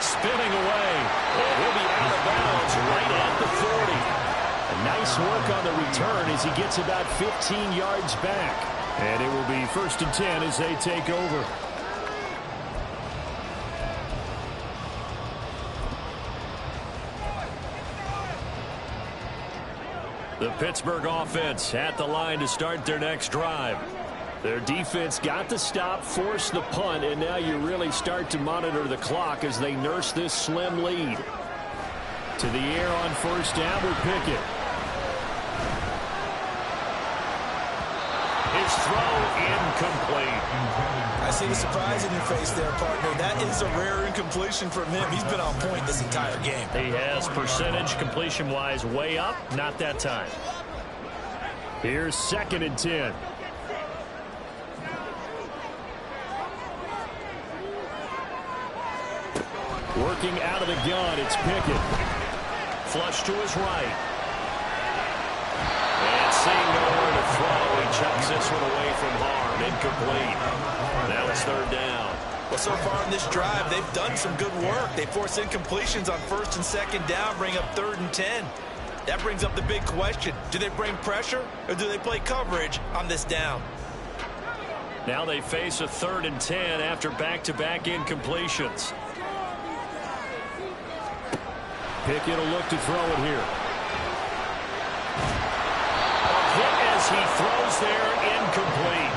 Spinning away. And he'll be out of bounds right at the 40. A nice work on the return as he gets about 15 yards back. And it will be 1st and 10 as they take over. The Pittsburgh offense at the line to start their next drive. Their defense got the stop, forced the punt, and now you really start to monitor the clock as they nurse this slim lead. To the air on 1st down with Pickett. His throw incomplete. I see the surprise in your face there, partner. That is a rare incompletion from him. He's been on point this entire game. He has percentage completion-wise way up, not that time. Here's 2nd and 10. Working out of the gun, it's Pickett. Flush to his right. And seeing nowhere to throw, he chucks this one away from harm. Incomplete. Now it's 3rd down. Well, so far in this drive, they've done some good work. They force incompletions on 1st and 2nd down, bring up 3rd and 10. That brings up the big question. Do they bring pressure or do they play coverage on this down? Now they face a 3rd and 10 after back-to-back incompletions. Pickett will look to throw it here. A hit as he throws there, incomplete.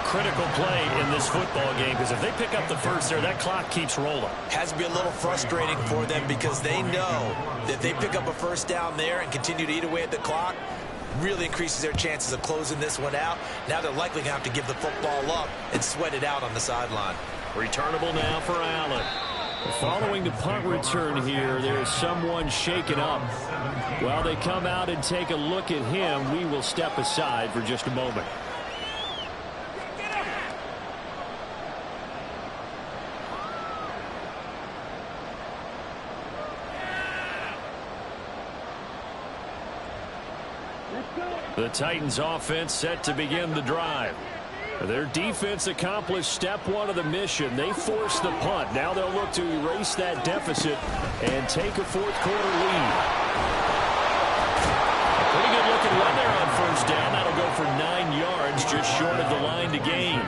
Critical play in this football game because if they pick up the first there, that clock keeps rolling. Has to be a little frustrating for them because they know that they pick up a 1st down there and continue to eat away at the clock, really increases their chances of closing this one out. Now they're likely going to have to give the football up and sweat it out on the sideline. Returnable now for Allen. Following the punt return here, there's someone shaken up. While they come out and take a look at him, we will step aside for just a moment. The Titans offense set to begin the drive. Their defense accomplished step 1 of the mission. They forced the punt. Now they'll look to erase that deficit and take a 4th quarter lead. A pretty good looking run there on 1st down. That'll go for 9 yards, just short of the line to gain.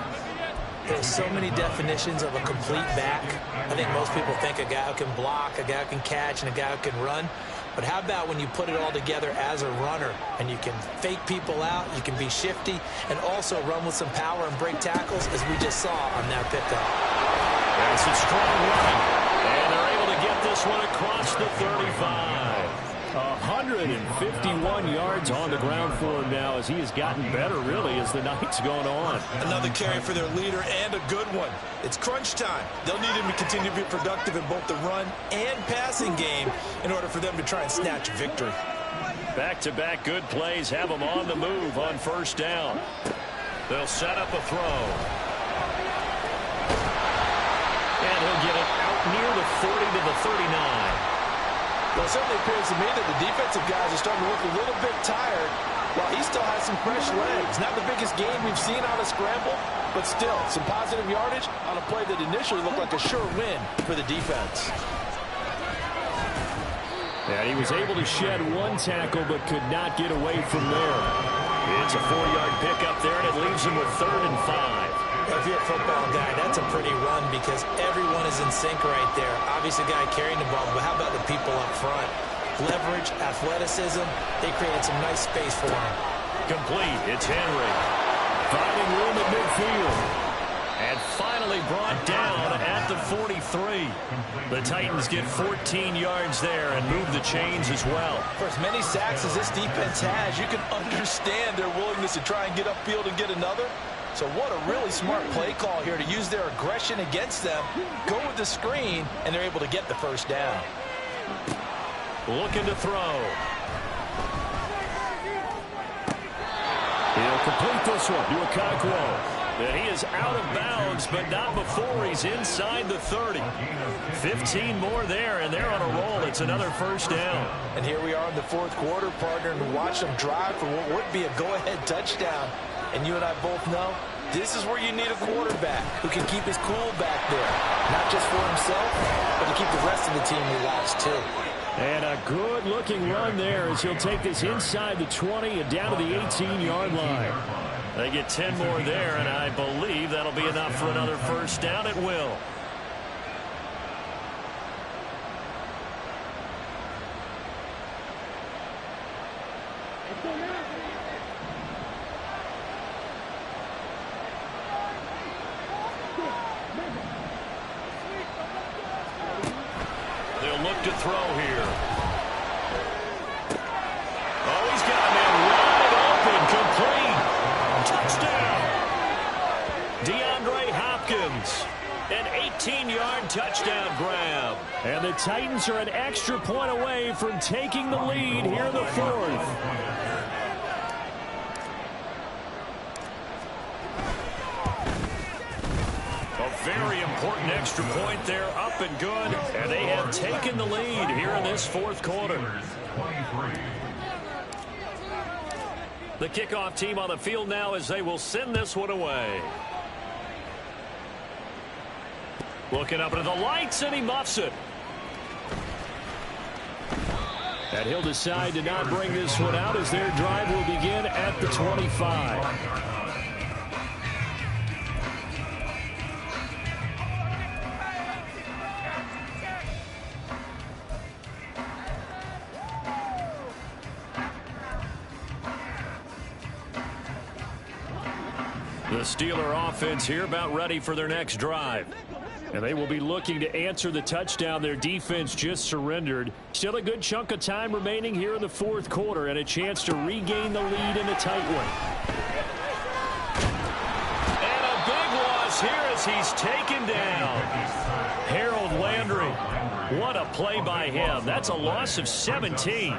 There's so many definitions of a complete back. I think most people think a guy who can block, a guy who can catch, and a guy who can run. But how about when you put it all together as a runner and you can fake people out, you can be shifty, and also run with some power and break tackles, as we just saw on that pickup. That's a strong run. And they're able to get this one across the 35. 151 yards on the ground for him now as he has gotten better, really, as the night's gone on. Another carry for their leader and a good one. It's crunch time. They'll need him to continue to be productive in both the run and passing game in order for them to try and snatch victory. Back-to-back good plays have them on the move on 1st down. They'll set up a throw. And he'll get it out near the 40 to the 39. Well, it certainly appears to me that the defensive guys are starting to look a little bit tired while he still has some fresh legs. Not the biggest game we've seen on a scramble, but still some positive yardage on a play that initially looked like a sure win for the defense. And he was able to shed 1 tackle but could not get away from there. It's a 4-yard pickup there, and it leaves him with 3rd and 5. If you're a football guy, that's a pretty run because everyone is in sync right there. Obviously, the guy carrying the ball, but how about the people up front? Leverage, athleticism, they created some nice space for him. Complete, it's Henry. Finding room at midfield. And finally brought down at the 43. The Titans get 14 yards there and move the chains as well. For as many sacks as this defense has, you can understand their willingness to try and get upfield and get another. So what a really smart play call here to use their aggression against them, go with the screen, and they're able to get the 1st down. looking to throw. He'll complete this one to Okonkwo. And he is out of bounds, but not before he's inside the 30. 15 more there, and they're on a roll. It's another first down. And here we are in the fourth quarter, partner, and watch them drive for what would be a go-ahead touchdown. And you and I both know this is where you need a quarterback who can keep his cool back there. Not just for himself, but to keep the rest of the team relaxed, too. And a good-looking run there as he'll take this inside the 20 and down to the 18-yard line. They get 10 more there, and I believe that'll be enough for another first down. It will. They'll look to throw here. Oh, he's got a man wide open, complete. Touchdown. DeAndre Hopkins. An 18-yard touchdown grab. And the Titans are an extra point away from taking the lead here in the fourth. A very important extra point there, up and good. And they have taken the lead here in this fourth quarter. The kickoff team on the field now as they will send this one away. Looking up into the lights, and he muffs it. And he'll decide to not bring this one out as their drive will begin at the 25. The Steeler offense here about ready for their next drive. And they will be looking to answer the touchdown their defense just surrendered. Still a good chunk of time remaining here in the fourth quarter and a chance to regain the lead in a tight one. And a big loss here as he's taken down. Harold Landry. What a play by him. That's a loss of 17.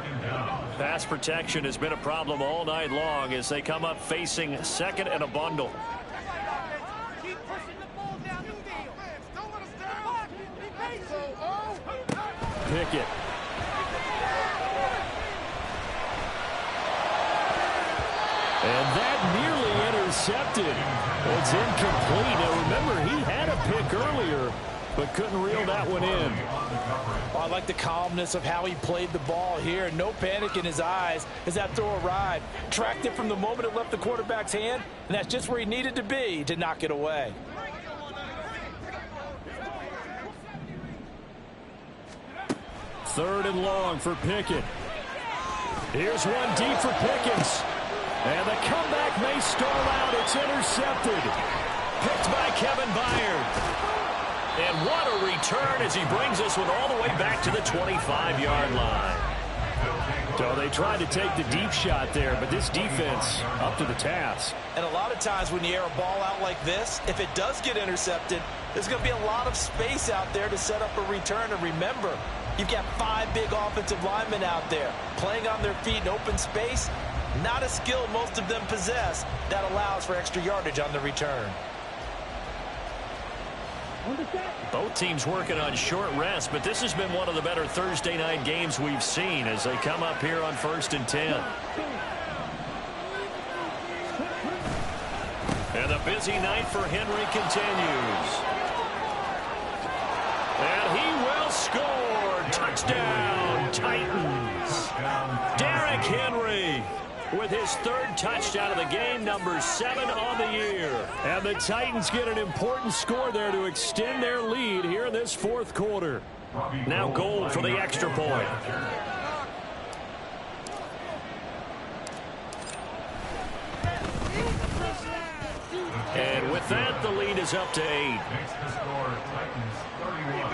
Pass protection has been a problem all night long as they come up facing second and a bundle. Pickett. And that nearly intercepted. It's incomplete. Now remember, he had a pick earlier, but couldn't reel that one in. Well, I like the calmness of how he played the ball here. No panic in his eyes as that throw arrived. Tracked it from the moment it left the quarterback's hand, and that's just where he needed to be to knock it away. Third and long for Pickett. Here's one deep for Pickens. And the comeback may stall out. It's intercepted. Picked by Kevin Byard. And what a return as he brings this one all the way back to the 25-yard line. So they tried to take the deep shot there, but this defense up to the task. And a lot of times when you air a ball out like this, if it does get intercepted, there's going to be a lot of space out there to set up a return. And remember, you've got 5 big offensive linemen out there playing on their feet in open space. Not a skill most of them possess that allows for extra yardage on the return. Both teams working on short rest, but this has been one of the better Thursday night games we've seen as they come up here on 1st and 10. And the busy night for Henry continues. And he will score. Touchdown, Titans. Derrick Henry with his 3rd touchdown of the game, number 7 on the year. And the Titans get an important score there to extend their lead here in this 4th quarter. Now Gold for the extra point. And with that, the lead is up to 8. Makes the score Titans 31,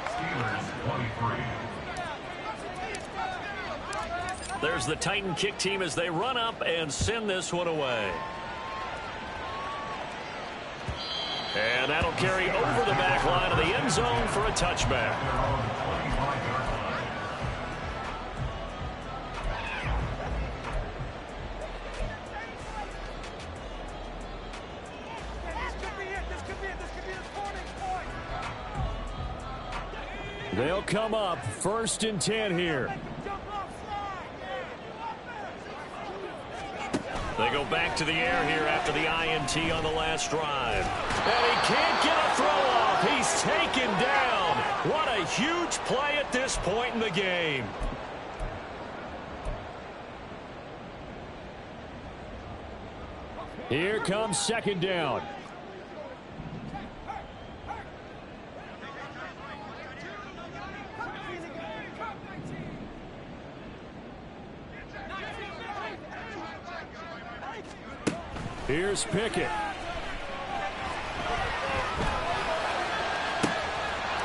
Steelers 23. There's the Titan kick team as they run up and send this one away. And that'll carry over the back line of the end zone for a touchback. They'll come up 1st and 10 here. They go back to the air here after the INT on the last drive. And he can't get a throw off. He's taken down. What a huge play at this point in the game. Here comes 2nd down. Here's Pickett.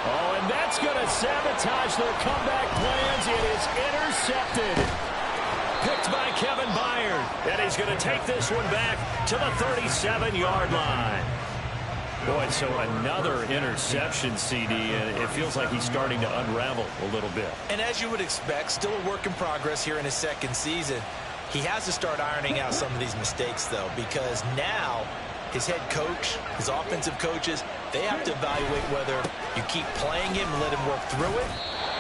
Oh, and that's going to sabotage their comeback plans. It is intercepted. Picked by Kevin Byard. And he's going to take this one back to the 37-yard line. Boy, so another interception, CD, and it feels like he's starting to unravel a little bit. And as you would expect, still a work in progress here in his 2nd season. He has to start ironing out some of these mistakes, though, because now his head coach, his offensive coaches, they have to evaluate whether you keep playing him and let him work through it,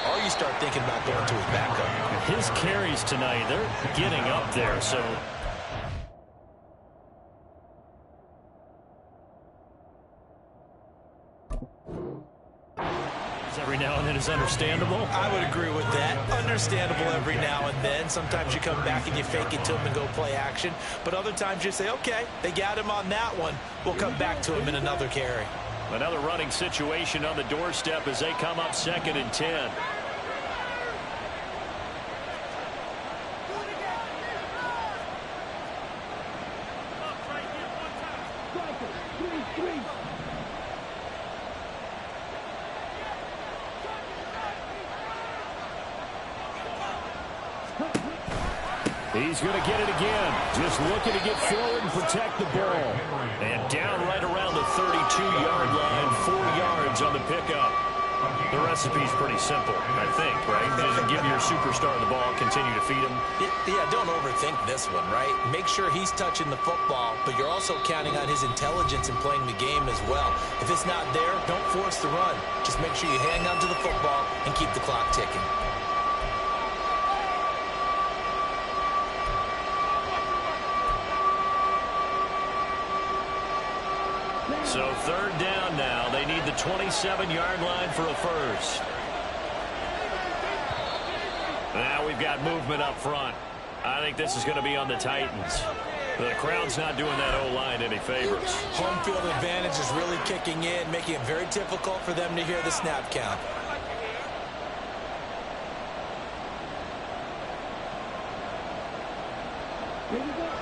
or you start thinking about going to his backup. His carries tonight, they're getting up there, so... every now and then is understandable. I would agree with that. Understandable every now and then. Sometimes you come back and you fake it to him and go play action. But other times you say, okay, they got him on that one. We'll come back to him in another carry. Another running situation on the doorstep as they come up 2nd and 10. He's going to get it again. Just looking to get forward and protect the ball. And down right around the 32-yard line, 4 yards on the pickup. The recipe's pretty simple, I think, right? Just give your superstar the ball, continue to feed him. Yeah, don't overthink this one, right? Make sure he's touching the football, but you're also counting on his intelligence in playing the game as well. If it's not there, don't force the run. Just make sure you hang on to the football and keep the clock ticking. So 3rd down now. They need the 27-yard line for a first. Now we've got movement up front. I think this is going to be on the Titans. The crowd's not doing that O-line any favors. Home field advantage is really kicking in, making it very difficult for them to hear the snap count.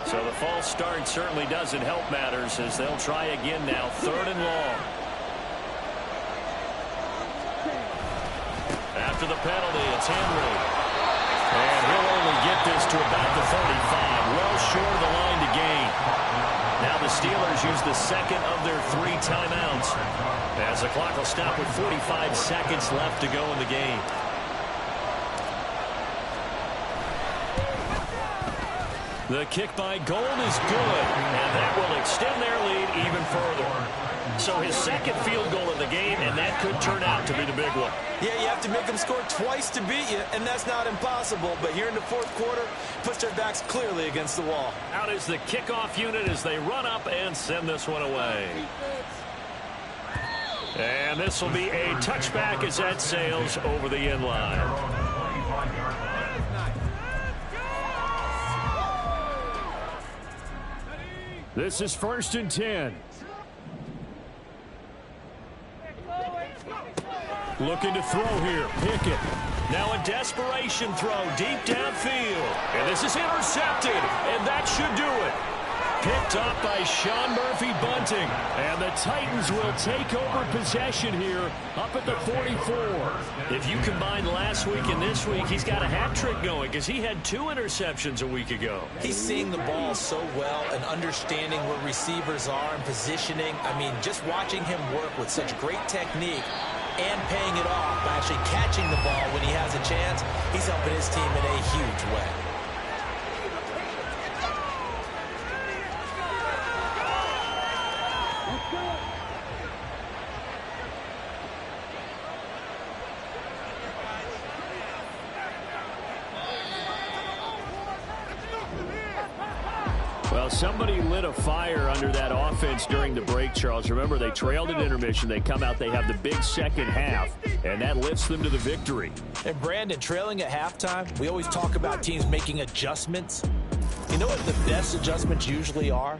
So the false start certainly doesn't help matters as they'll try again now. 3rd and long. After the penalty, it's Henry. And he'll only get this to about the 35. Well short of the line to gain. Now the Steelers use the 2nd of their 3 timeouts as the clock will stop with 45 seconds left to go in the game. The kick by Gold is good, and that will extend their lead even further. So his 2nd field goal of the game, and that could turn out to be the big one. Yeah, you have to make them score twice to beat you, and that's not impossible. But here in the 4th quarter, puts their backs clearly against the wall. Out is the kickoff unit as they run up and send this one away. And this will be a touchback as that sails over the end line. This is 1st and 10. Looking to throw here. Pickett. Now a desperation throw deep downfield. And this is intercepted. And that should do it. Picked up by Sean Murphy-Bunting. And the Titans will take over possession here up at the 44. If you combine last week and this week, he's got a hat trick going because he had 2 interceptions a week ago. He's seeing the ball so well and understanding where receivers are and positioning. I mean, just watching him work with such great technique and paying it off by actually catching the ball when he has a chance, he's helping his team in a huge way. Well, somebody lit a fire under that offense during the break, Charles. Remember, they trailed at intermission. They come out, they have the big second half, and that lifts them to the victory. And, Brandon, trailing at halftime, we always talk about teams making adjustments. You know what the best adjustments usually are?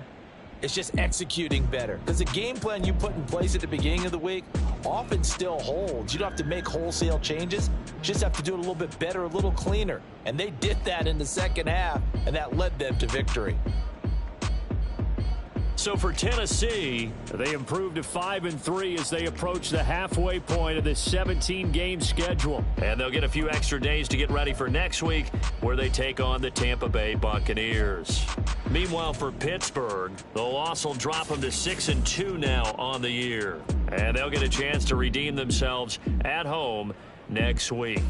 It's just executing better. Because the game plan you put in place at the beginning of the week often still holds. You don't have to make wholesale changes. You just have to do it a little bit better, a little cleaner. And they did that in the second half, and that led them to victory. So for Tennessee, they improved to 5-3 as they approach the halfway point of this 17-game schedule. And they'll get a few extra days to get ready for next week, where they take on the Tampa Bay Buccaneers. Meanwhile, for Pittsburgh, the loss will drop them to 6-2 now on the year. And they'll get a chance to redeem themselves at home next week.